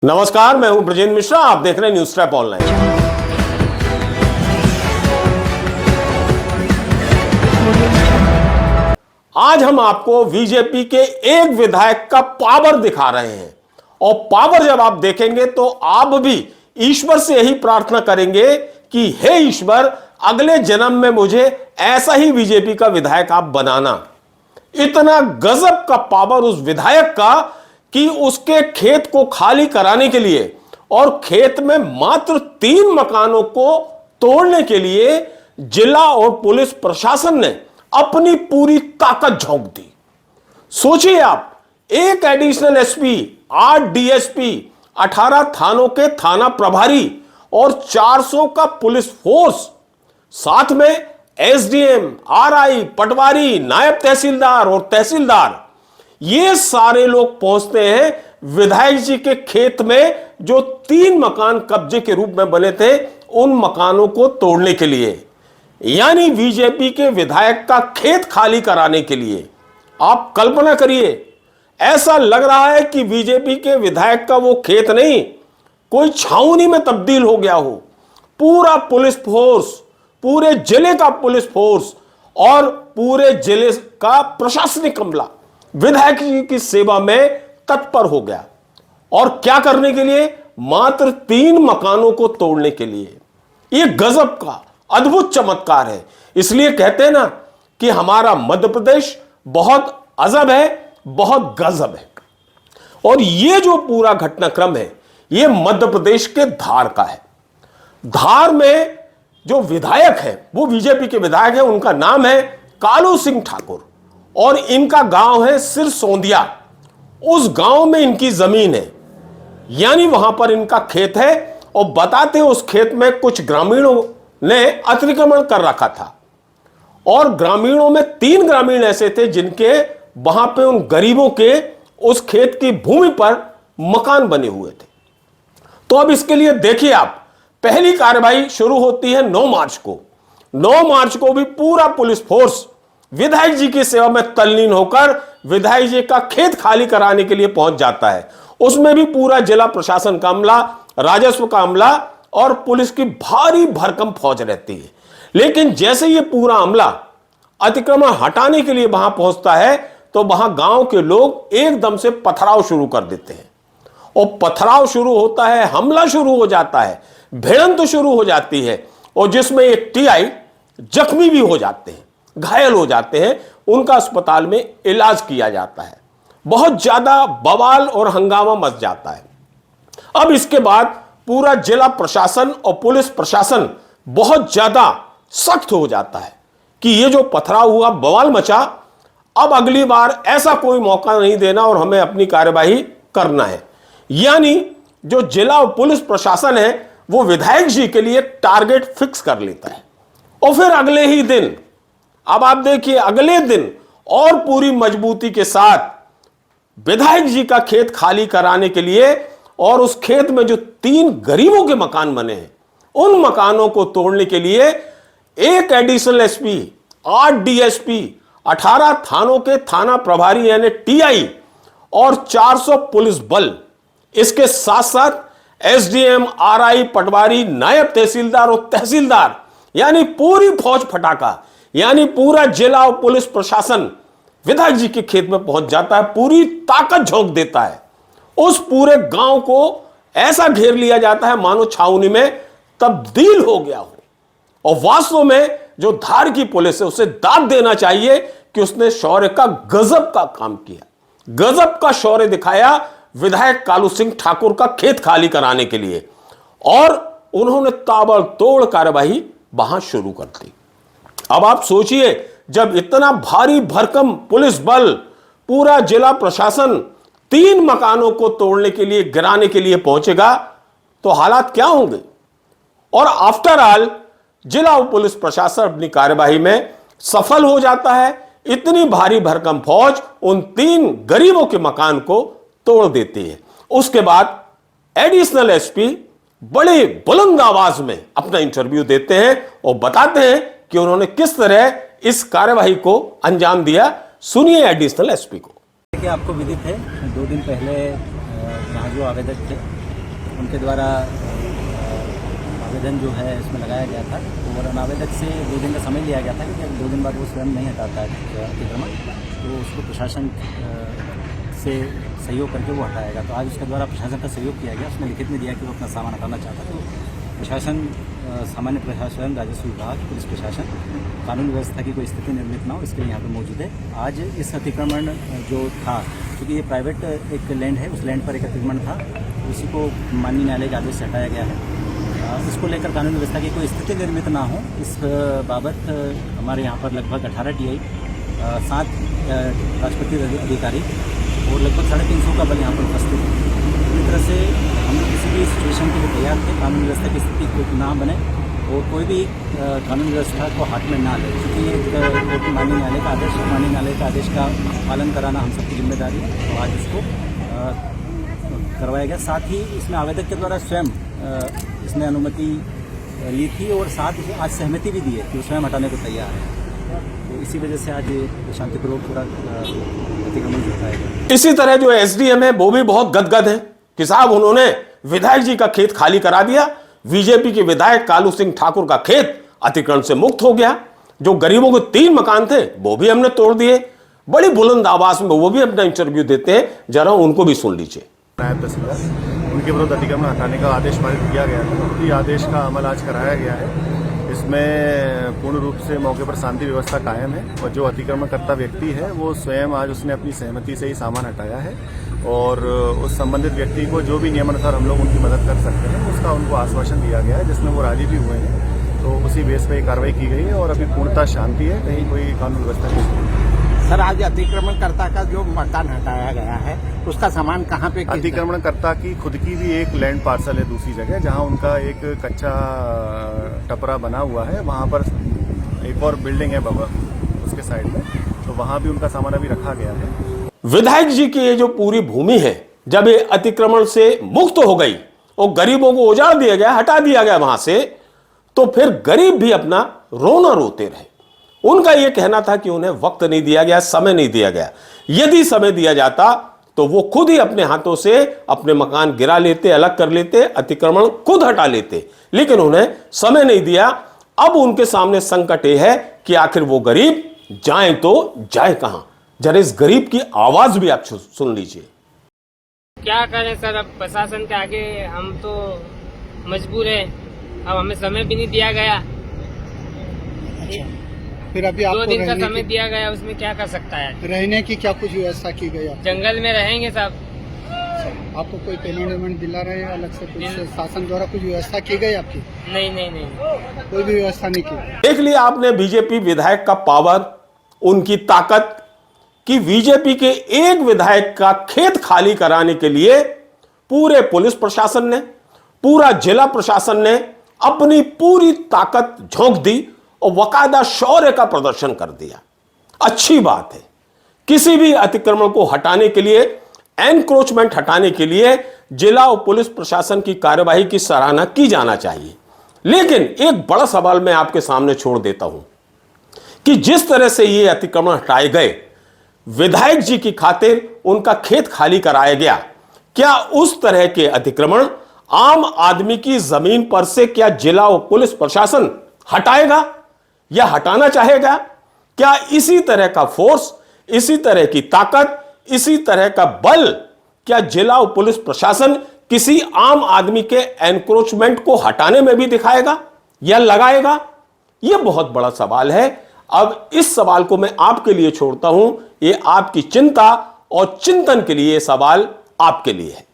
नमस्कार, मैं हूं ब्रजेंद्र मिश्रा। आप देख रहे हैं न्यूज ट्रैप ऑनलाइन। आज हम आपको बीजेपी के एक विधायक का पावर दिखा रहे हैं और पावर जब आप देखेंगे तो आप भी ईश्वर से यही प्रार्थना करेंगे कि हे ईश्वर, अगले जन्म में मुझे ऐसा ही बीजेपी का विधायक आप बनाना। इतना गजब का पावर उस विधायक का कि उसके खेत को खाली कराने के लिए और खेत में मात्र 3 मकानों को तोड़ने के लिए जिला और पुलिस प्रशासन ने अपनी पूरी ताकत झोंक दी। सोचिए आप, एक एडिशनल एसपी, 8 डीएसपी, 18 थानों के थाना प्रभारी और 400 का पुलिस फोर्स, साथ में एसडीएम, आरआई, पटवारी, नायब तहसीलदार और तहसीलदार, ये सारे लोग पहुंचते हैं विधायक जी के खेत में जो 3 मकान कब्जे के रूप में बने थे, उन मकानों को तोड़ने के लिए, यानी बीजेपी के विधायक का खेत खाली कराने के लिए। आप कल्पना करिए, ऐसा लग रहा है कि बीजेपी के विधायक का वो खेत नहीं, कोई छावनी में तब्दील हो गया हो। पूरा पुलिस फोर्स, पूरे जिले का पुलिस फोर्स और पूरे जिले का प्रशासनिक अमला विधायक जी की सेवा में तत्पर हो गया। और क्या करने के लिए? मात्र 3 मकानों को तोड़ने के लिए। यह गजब का अद्भुत चमत्कार है। इसलिए कहते हैं ना कि हमारा मध्य प्रदेश बहुत अजब है, बहुत गजब है। और यह जो पूरा घटनाक्रम है, यह मध्य प्रदेश के धार का है। धार में जो विधायक है वो बीजेपी के विधायक है, उनका नाम है कालू सिंह ठाकुर और इनका गांव है सिरसोंदिया। उस गांव में इनकी जमीन है, यानी वहां पर इनका खेत है। और बताते हैं उस खेत में कुछ ग्रामीणों ने अतिक्रमण कर रखा था और ग्रामीणों में 3 ग्रामीण ऐसे थे जिनके वहां पे उन गरीबों के उस खेत की भूमि पर मकान बने हुए थे। तो अब इसके लिए देखिए आप, पहली कार्रवाई शुरू होती है 9 मार्च को। 9 मार्च को भी पूरा पुलिस फोर्स विधायक जी की सेवा में तल्लीन होकर विधायक जी का खेत खाली कराने के लिए पहुंच जाता है। उसमें भी पूरा जिला प्रशासन का अमला, राजस्व का अमला और पुलिस की भारी भरकम फौज रहती है। लेकिन जैसे ये पूरा अमला अतिक्रमण हटाने के लिए वहां पहुंचता है तो वहां गांव के लोग एकदम से पथराव शुरू कर देते हैं और पथराव शुरू होता है, हमला शुरू हो जाता है, भिड़ंत शुरू हो जाती है और जिसमें एक टीआई जख्मी भी हो जाते हैं, घायल हो जाते हैं। उनका अस्पताल में इलाज किया जाता है। बहुत ज्यादा बवाल और हंगामा मच जाता है। अब इसके बाद पूरा जिला प्रशासन और पुलिस प्रशासन बहुत ज्यादा सख्त हो जाता है कि ये जो पथराव हुआ, बवाल मचा, अब अगली बार ऐसा कोई मौका नहीं देना और हमें अपनी कार्यवाही करना है। यानी जो जिला और पुलिस प्रशासन है वो विधायक जी के लिए टारगेट फिक्स कर लेता है। और फिर अगले ही दिन, अब आप देखिए, अगले दिन और पूरी मजबूती के साथ विधायक जी का खेत खाली कराने के लिए और उस खेत में जो 3 गरीबों के मकान बने हैं, उन मकानों को तोड़ने के लिए एक एडिशनल एसपी, 8 डीएसपी, 18 थानों के थाना प्रभारी यानी टीआई और 400 पुलिस बल, इसके साथ साथ एसडीएम, आरआई, पटवारी, नायब तहसीलदार और तहसीलदार, यानी पूरी फौज फटाका, यानी पूरा जिला और पुलिस प्रशासन विधायक जी के खेत में पहुंच जाता है, पूरी ताकत झोंक देता है। उस पूरे गांव को ऐसा घेर लिया जाता है मानो छावनी में तब्दील हो गया हो। और वास्तव में जो धार की पुलिस है उसे दाद देना चाहिए कि उसने शौर्य का गजब का काम किया, गजब का शौर्य दिखाया विधायक कालू सिंह ठाकुर का खेत खाली कराने के लिए। और उन्होंने ताबड़तोड़ कार्यवाही वहां शुरू कर दी। अब आप सोचिए, जब इतना भारी भरकम पुलिस बल, पूरा जिला प्रशासन 3 मकानों को तोड़ने के लिए, गिराने के लिए पहुंचेगा तो हालात क्या होंगे। और आफ्टर ऑल जिला और पुलिस प्रशासन अपनी कार्यवाही में सफल हो जाता है। इतनी भारी भरकम फौज उन 3 गरीबों के मकान को तोड़ देती है। उसके बाद एडिशनल एसपी बड़े बुलंद आवाज में अपना इंटरव्यू देते हैं और बताते हैं कि उन्होंने किस तरह इस कार्यवाही को अंजाम दिया। सुनिए एडिशनल एसपी को। देखिए, आपको विदित है 2 दिन पहले यहाँ जो आवेदक थे उनके द्वारा आवेदन जो है इसमें लगाया गया था और अनावेदक से 2 दिन का समय लिया गया था कि अगर 2 दिन बाद वो स्वयं नहीं हटाता है अतिक्रमण तो उसको प्रशासन से सहयोग करके वो हटाएगा। तो आज उसके द्वारा प्रशासन का सहयोग किया गया। उसने लिखित में दिया कि वो अपना सामान हटाना चाहता है। तो प्रशासन, सामान्य प्रशासन, राजस्व विभाग, पुलिस प्रशासन, कानून व्यवस्था की कोई स्थिति निर्मित ना हो इसके लिए यहाँ पर मौजूद है। आज इस अतिक्रमण जो था, क्योंकि ये प्राइवेट एक लैंड है, उस लैंड पर एक अतिक्रमण था, उसी को माननीय न्यायालय के आदेश से हटाया गया है। इसको लेकर कानून व्यवस्था की कोई स्थिति निर्मित ना हो, इस बाबत हमारे यहाँ पर लगभग 18 टीआई, 7 राष्ट्रपति अधिकारी और लगभग 350 का बल यहाँ पर उपस्थित है। पूरी तरह से हम लोग किसी भी सिचुएशन के लिए तैयार थे। कानून व्यवस्था की स्थिति कोई ना बने और कोई भी कानून व्यवस्था को हाथ में ना ले, क्योंकि ये माननीय न्यायालय का आदेश है। माननीय न्यायालय का आदेश का पालन कराना हम सबकी जिम्मेदारी है और आज उसको करवाया गया। साथ ही इसमें आवेदक के द्वारा स्वयं इसने अनुमति ली थी और साथ ही आज सहमति भी दी है कि वो स्वयं हटाने को तैयार है। तो इसी वजह से आज शांतिपूर्वक पूरा अतिक्रमण हटाया गया। इसी तरह जो एसडीएम है वो भी बहुत गदगद है कि साहब उन्होंने विधायक जी का खेत खाली करा दिया। बीजेपी के विधायक कालू सिंह ठाकुर का खेत अतिक्रमण से मुक्त हो गया। जो गरीबों के 3 मकान थे वो भी हमने तोड़ दिए। बड़ी बुलंद आवाज में वो भी अपना इंटरव्यू देते हैं, जरा उनको भी सुन लीजिए। नायब तहसीलदार, उनके विरुद्ध अतिक्रमण हटाने का आदेश पारित किया गया था। उसी आदेश का अमल आज कराया गया है। इसमें पूर्ण रूप से मौके पर शांति व्यवस्था कायम है और जो अतिक्रमणकर्ता व्यक्ति है वो स्वयं आज उसने अपनी सहमति से ही सामान हटाया है और उस संबंधित व्यक्ति को जो भी नियमानुसार हम लोग उनकी मदद कर सकते हैं उसका उनको आश्वासन दिया गया है, जिसमें वो राजी भी हुए हैं। तो उसी बेस पर कार्रवाई की गई है और अभी पूर्णतः शांति है, कहीं कोई कानून व्यवस्था नहीं। सर, आज अतिक्रमणकर्ता का जो मकान हटाया गया है उसका सामान कहाँ पे? अतिक्रमणकर्ता की खुद की भी एक लैंड पार्सल है दूसरी जगह, जहां उनका एक कच्चा टपरा बना हुआ है। वहां पर एक और बिल्डिंग है बाबा उसके साइड में, तो वहां भी उनका सामान अभी रखा गया है। विधायक जी की ये जो पूरी भूमि है, जब ये अतिक्रमण से मुक्त हो गई और गरीबों को उजाड़ दिया गया, हटा दिया गया वहां से, तो फिर गरीब भी अपना रोना रोते रहे। उनका यह कहना था कि उन्हें वक्त नहीं दिया गया, समय नहीं दिया गया। यदि समय दिया जाता तो वो खुद ही अपने हाथों से अपने मकान गिरा लेते, अलग कर लेते, अतिक्रमण खुद हटा लेते, लेकिन उन्हें समय नहीं दिया। अब उनके सामने संकट यह है कि आखिर वो गरीब जाए तो जाए कहां। जरा इस गरीब की आवाज भी आप सुन लीजिए। क्या करें सर, अब प्रशासन के आगे हम तो मजबूर हैं। अब हमें समय भी नहीं दिया गया। फिर अभी आपको 2 दिन का समय दिया गया, उसमें क्या कर सकता है? रहने की क्या कुछ व्यवस्था की गई? जंगल में रहेंगे साहब। आपको कोई पेमेंट वेमेंट दिला रहे हैं अलग से? कुछ शासन द्वारा कुछ व्यवस्था की गई आपकी? नहीं, कोई भी व्यवस्था नहीं की। देख लिया आपने बीजेपी विधायक का पावर, उनकी ताकत, कि बीजेपी के एक विधायक का खेत खाली कराने के लिए पूरे पुलिस प्रशासन ने, पूरा जिला प्रशासन ने अपनी पूरी ताकत झोंक दी और वकायदा शौर्य का प्रदर्शन कर दिया। अच्छी बात है। किसी भी अतिक्रमण को हटाने के लिए, एनक्रोचमेंट हटाने के लिए जिला और पुलिस प्रशासन की कार्यवाही की सराहना की जाना चाहिए। लेकिन एक बड़ा सवाल मैं आपके सामने छोड़ देता हूं कि जिस तरह से ये अतिक्रमण हटाए गए, विधायक जी की खातिर उनका खेत खाली कराया गया, क्या उस तरह के अतिक्रमण आम आदमी की जमीन पर से क्या जिला और पुलिस प्रशासन हटाएगा या हटाना चाहेगा? क्या इसी तरह का फोर्स, इसी तरह की ताकत, इसी तरह का बल क्या जिला और पुलिस प्रशासन किसी आम आदमी के एनक्रोचमेंट को हटाने में भी दिखाएगा या लगाएगा? यह बहुत बड़ा सवाल है। अब इस सवाल को मैं आपके लिए छोड़ता हूं। यह आपकी चिंता और चिंतन के लिए सवाल आपके लिए है।